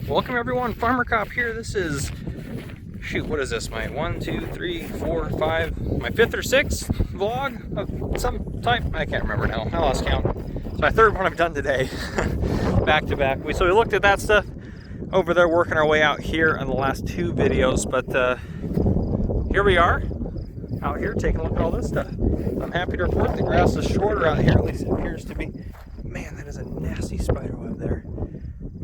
Welcome everyone, Farmer Cop here. This is, what is this, my 1, 2, 3, 4, 5, my 5th or 6th vlog of some type? I can't remember now, I lost count. It's my 3rd one I've done today, back to back. So we looked at that stuff over there, working our way out here on the last 2 videos, but here we are, out here taking a look at all this stuff. I'm happy to report the grass is shorter out here, at least it appears to be. Man, that is a nasty spider web there.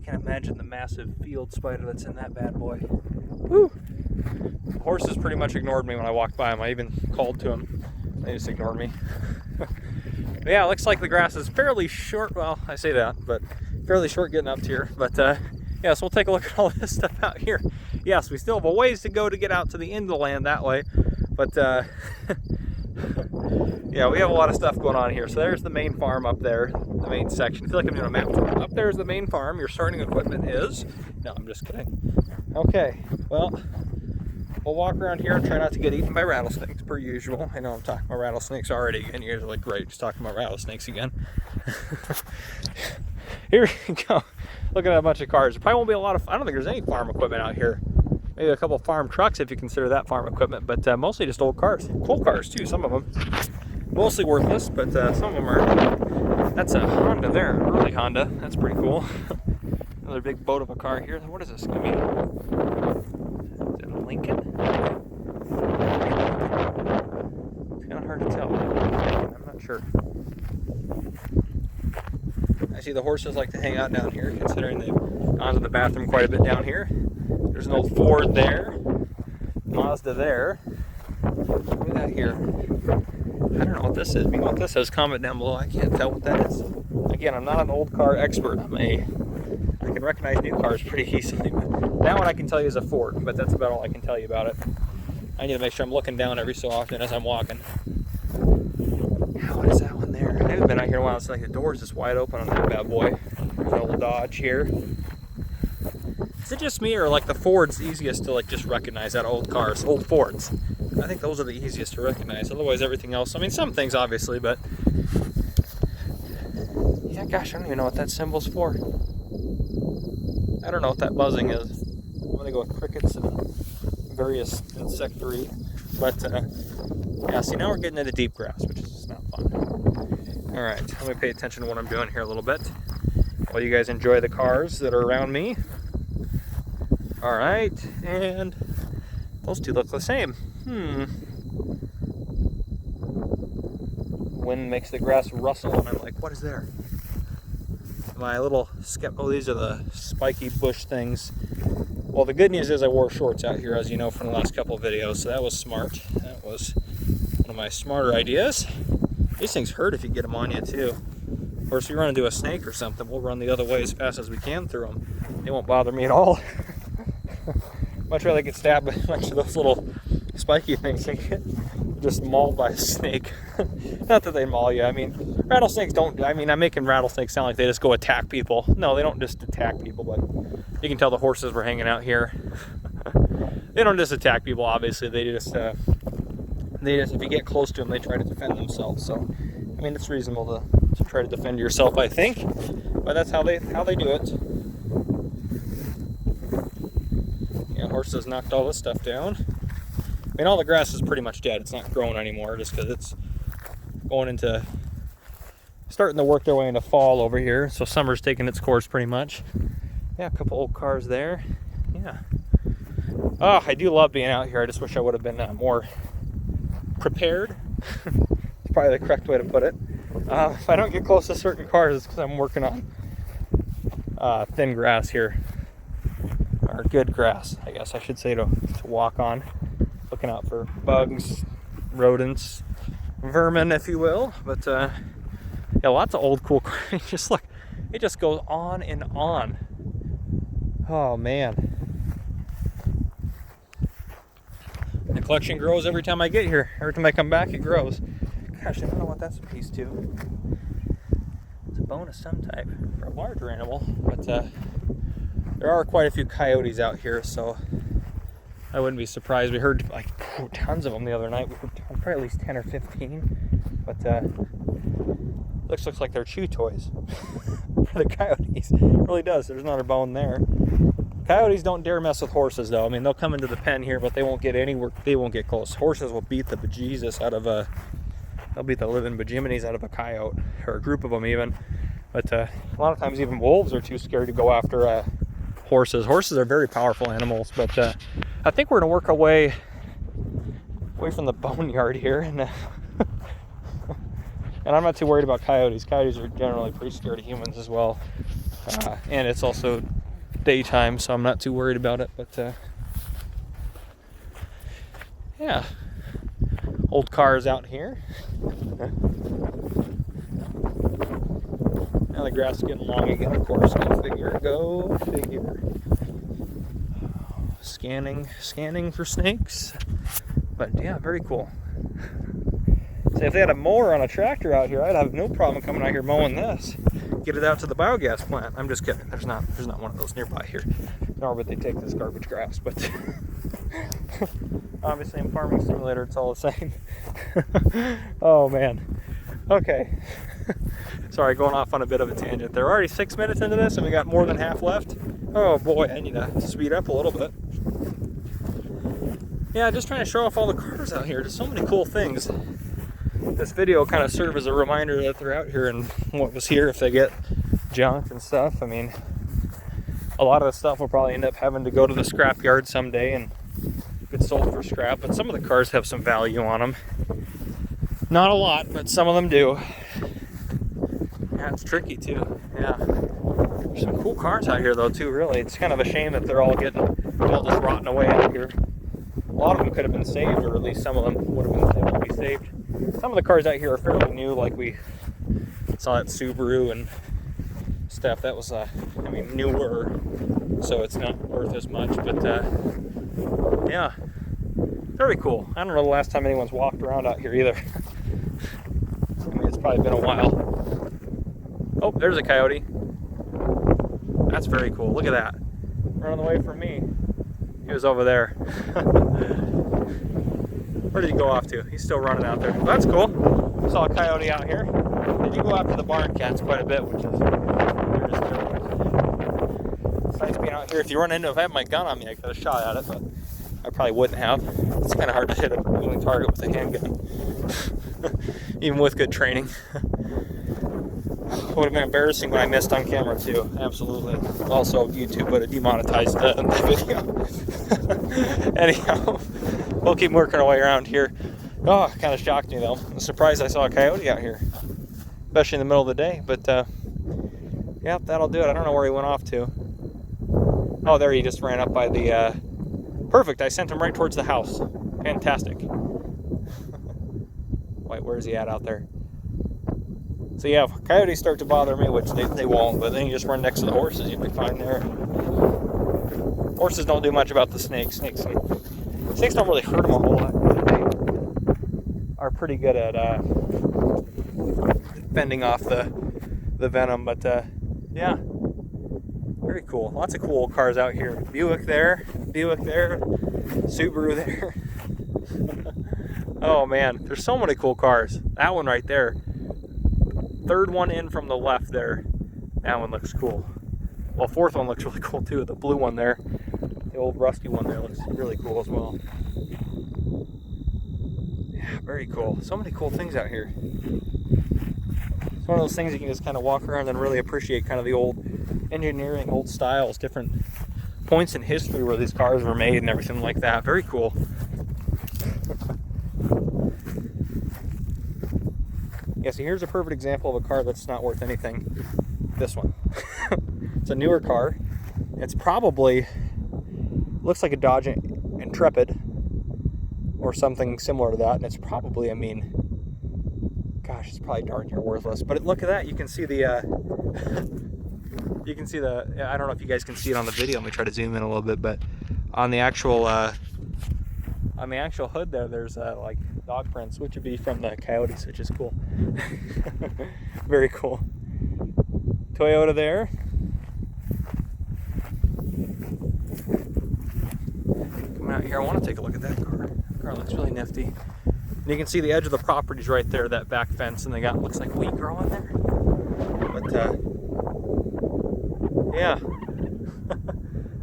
Can't imagine the massive field spider that's in that bad boy. Woo! The horses pretty much ignored me when I walked by them. I even called to them. They just ignored me. But yeah, it looks like the grass is fairly short. Well, I say that, but fairly short getting up to here. But yeah, so we'll take a look at all this stuff out here. Yes, we still have a ways to go to get out to the end of the land that way. But yeah, we have a lot of stuff going on here. So there's the main farm up there, the main section. I feel like I'm doing a map tour. Up there's the main farm. Your starting equipment is... No, I'm just kidding. Okay, well, we'll walk around here and try not to get eaten by rattlesnakes, per usual. I know I'm talking about rattlesnakes already, and you guys are like, great, just talking about rattlesnakes again. Here we go. Look at a bunch of cars. There probably won't be a lot of... I don't think there's any farm equipment out here. Maybe a couple of farm trucks if you consider that farm equipment, but mostly just old cars. Cool cars too, some of them. Mostly worthless, but some of them are. That's a Honda there, early Honda. That's pretty cool. Another big boat of a car here. What is this gonna be? Is it a Lincoln? It's kind of hard to tell. I'm not sure. I see the horses like to hang out down here, considering they've gone to the bathroom quite a bit down here. There's an old Ford there, Mazda there. Look at that here. I don't know what this is. If you know what this is, comment down below. I can't tell what that is. Again, I'm not an old car expert. I can recognize new cars pretty easily. But that one I can tell you is a Ford, but that's about all I can tell you about it. I need to make sure I'm looking down every so often as I'm walking. What is that one there? I haven't been out here in a while. It's like the door's just wide open on that bad boy. There's an old Dodge here. Is it just me, or like the Ford's easiest to like just recognize out of old cars, old Fords? I think those are the easiest to recognize. Otherwise, everything else, I mean, some things obviously, but yeah, gosh, I don't even know what that symbol's for. I don't know what that buzzing is. I'm gonna go with crickets and various insectary, but yeah, see, now we're getting into deep grass, which is just not fun. All right, let me pay attention to what I'm doing here a little bit while you guys enjoy the cars that are around me. All right, and those two look the same. Wind makes the grass rustle, and I'm like, what is there? My little oh, these are the spiky bush things. Well, the good news is I wore shorts out here, as you know from the last couple of videos, so that was smart. That was one of my smarter ideas. These things hurt if you get them on you, too. Of course, if you run into a snake or something, we'll run the other way as fast as we can through them. They won't bother me at all. Much rather get stabbed by a bunch of those little spiky things than get just mauled by a snake. Not that they maul you. I mean, rattlesnakes don't. I mean, I'm making rattlesnakes sound like they just go attack people. No, they don't just attack people, but you can tell the horses were hanging out here. They don't just attack people, obviously. They just, if you get close to them, they try to defend themselves. So, I mean, it's reasonable to try to defend yourself, I think. But that's how they do it. Horses knocked all this stuff down. I mean, all the grass is pretty much dead. It's not growing anymore just because it's starting to work their way into fall over here. So summer's taking its course pretty much. Yeah, a couple old cars there. Yeah. Oh, I do love being out here. I just wish I would have been more prepared. It's probably the correct way to put it. If I don't get close to certain cars, it's because I'm working on thin grass here. Or good grass, I guess I should say, to walk on. Looking out for bugs, rodents, vermin, if you will. But yeah, lots of old cool cars. Just look, it just goes on and on. Oh man, the collection grows every time I get here. Every time I come back, it grows. Gosh, I don't know what that's a piece to. It's a bone of some type for a larger animal, but there are quite a few coyotes out here, so I wouldn't be surprised. We heard like tons of them the other night. We heard probably at least 10 or 15. But looks like they're chew toys for the coyotes. It really does. There's another bone there. Coyotes don't dare mess with horses, though. I mean, they'll come into the pen here, but they won't get anywhere. They won't get close. Horses will beat the bejesus out of a. They'll beat the living bejiminies out of a coyote, or a group of them even. But a lot of times, even wolves are too scared to go after horses. Horses are very powerful animals, but I think we're gonna work our way away from the boneyard here, and and I'm not too worried about coyotes. Coyotes are generally pretty scared of humans as well, and it's also daytime, so I'm not too worried about it. But yeah, old cars out here. Now the grass is getting long again, of course. Go figure, go figure. Scanning for snakes. But yeah, very cool. So if they had a mower on a tractor out here, I'd have no problem coming out here mowing this. Get it out to the biogas plant. I'm just kidding. There's not one of those nearby here. Nor would they take this garbage grass, but obviously in Farming Simulator it's all the same. Oh man. Okay. Sorry, going off on a bit of a tangent. They're already 6 minutes into this and we got more than half left. Oh boy, I need to speed up a little bit. Yeah, just trying to show off all the cars out here. There's so many cool things. This video will kind of serve as a reminder that they're out here and what was here if they get junk and stuff. I mean, a lot of the stuff will probably end up having to go to the scrap yard someday and get sold for scrap, but some of the cars have some value on them. Not a lot, but some of them do. Yeah, it's tricky too. Yeah. There's some cool cars out here though too, really. It's kind of a shame that they're all just rotting away out here. A lot of them could have been saved, or at least some of them would have been able to be saved. Some of the cars out here are fairly new, like we saw that Subaru and stuff. That was, newer, so it's not worth as much, but yeah, very cool. I don't know the last time anyone's walked around out here either. I mean, it's probably been a while. Oh, there's a coyote. That's very cool. Look at that. Running away from me. He was over there. Where did he go off to? He's still running out there. Well, that's cool. Saw a coyote out here. They do go after the barn cats quite a bit, which is it's nice being out here. If you run into, if I had my gun on me, I could have shot at it, but I probably wouldn't have. It's kind of hard to hit a moving target with a handgun, even with good training. Would have been embarrassing when I missed on camera too. Absolutely. Also, YouTube would have demonetized the video. Anyhow, we'll keep working our way around here. Oh, kind of shocked me though. I'm surprised I saw a coyote out here, especially in the middle of the day. But yeah, that'll do it. I don't know where he went off to. Oh, there he just ran up by the. Perfect. I sent him right towards the house. Fantastic. Wait, where is he at out there? So yeah, if coyotes start to bother me, which they won't, but then you just run next to the horses, you'll be fine there. Horses don't do much about the snakes. Snakes don't really hurt them a whole lot. They are pretty good at fending off the venom, but yeah, very cool. Lots of cool cars out here. Buick there, Subaru there. Oh man, there's so many cool cars. That one right there. Third one in from the left there. That one looks cool. Well, fourth one looks really cool too. The blue one there. The old rusty one there looks really cool as well. Yeah, very cool. So many cool things out here. It's one of those things you can just kind of walk around and really appreciate kind of the old engineering, old styles, different points in history where these cars were made and everything like that. Very cool. Yeah, so here's a perfect example of a car that's not worth anything. This one. It's a newer car. It's probably, looks like a Dodge Intrepid or something similar to that, and it's probably, I mean, gosh, it's probably darn near worthless. But look at that, you can see the, I don't know if you guys can see it on the video. Let me try to zoom in a little bit, but on the actual hood there's like dog prints, which would be from the coyotes, which is cool. Very cool. Toyota there. Coming out here, I want to take a look at that car. That car looks really nifty. And you can see the edge of the properties right there, that back fence, and they got, looks like wheat growing there. But yeah.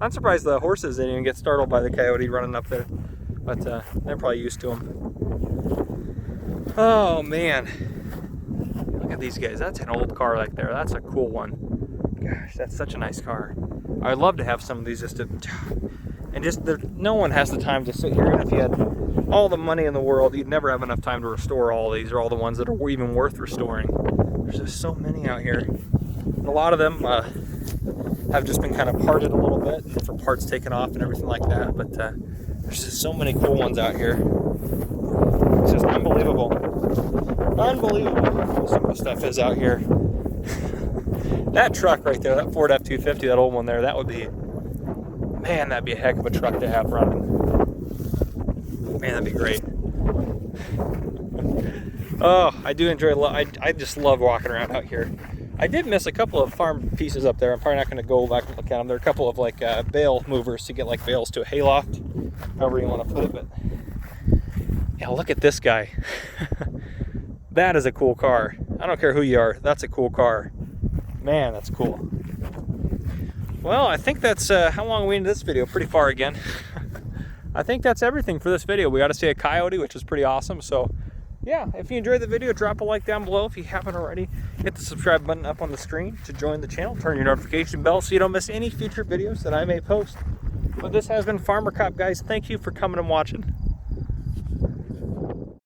I'm surprised the horses didn't even get startled by the coyote running up there. But they're probably used to him. Oh man. Look at these guys. That's an old car right there. That's a cool one. Gosh, that's such a nice car. I'd love to have some of these just to... And just, no one has the time to sit here. And if you had all the money in the world, you'd never have enough time to restore all these, or all the ones that are even worth restoring. There's just so many out here. And a lot of them have just been kind of parted a little bit, different parts taken off and everything like that. But there's just so many cool ones out here. It's just unbelievable. Unbelievable what some of the stuff is out here. That truck right there, that Ford F-250, that old one there, that would be, man, that'd be a heck of a truck to have running. Man, that'd be great. Oh, I do enjoy, I just love walking around out here. I did miss a couple of farm pieces up there. I'm probably not going to go back and look at them. There are a couple of like bale movers to get like bales to a hayloft, however you want to put it. But yeah, look at this guy. That is a cool car. I don't care who you are. That's a cool car. Man, that's cool. Well, I think that's how long are we into this video? Pretty far again. I think that's everything for this video. We got to see a coyote, which is pretty awesome. So yeah, if you enjoyed the video, drop a like down below. If you haven't already, hit the subscribe button up on the screen to join the channel. Turn your notification bell so you don't miss any future videos that I may post. But this has been Farmer Cop, guys. Thank you for coming and watching.